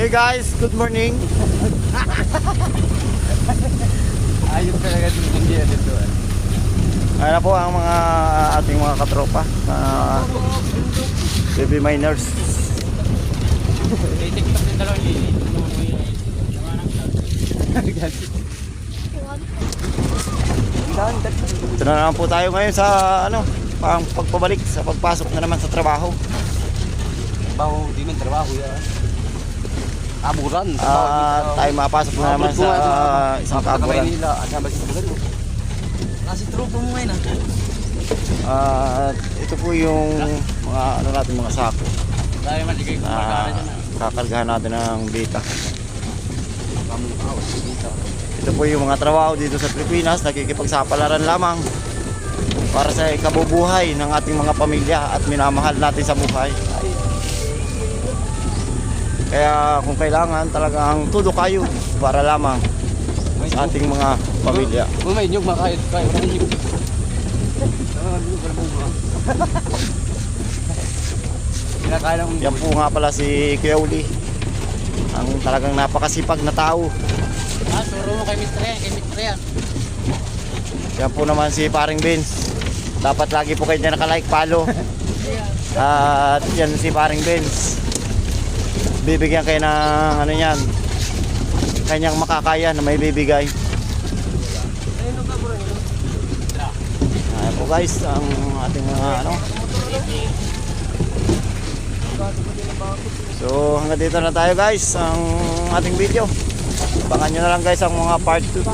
Hey guys, good morning. Ayun talaga din hindi dito. Ayan po ang mga ating mga katropa baby miners. TikTok din talaga ni. Ito na naman po tayo ngayon sa pagpabalik sa pagpasok na naman sa trabaho. Trabaho, di man trabaho yan. Aburan. Tayo mapasok na naman sa isang kaburan. Nila, ada ba sa bulan? Nasi trupo mo ngayon Ito po yung mga natin mga sako. Dahil maligay ko Kakargahan natin ng data. Ito po yung mga trabaho dito sa Pilipinas, nakikipagsapalaran lamang para sa ikabubuhay ng ating mga pamilya at minamahal natin sa buhay. Kaya kung kailangan talagang tudo kayo para lamang sa ating mga pamilya. Kung may nyug makahit kayo ng nyug. Yan po nga pala si Kuya Uli, ang talagang napakasipag na tao. Suro mo kay Mr. Yan. Yan po naman si Paring Benz. Dapat lagi po kayo dyan nakalike, follow. At yan si Paring Benz. Bibigyan kayo ng yan, kanyang makakaya na may bibigay. Ayan po guys, ang ating mga So hanggang dito na tayo guys, ang ating video. Abangan nyo na lang guys ang mga part 2.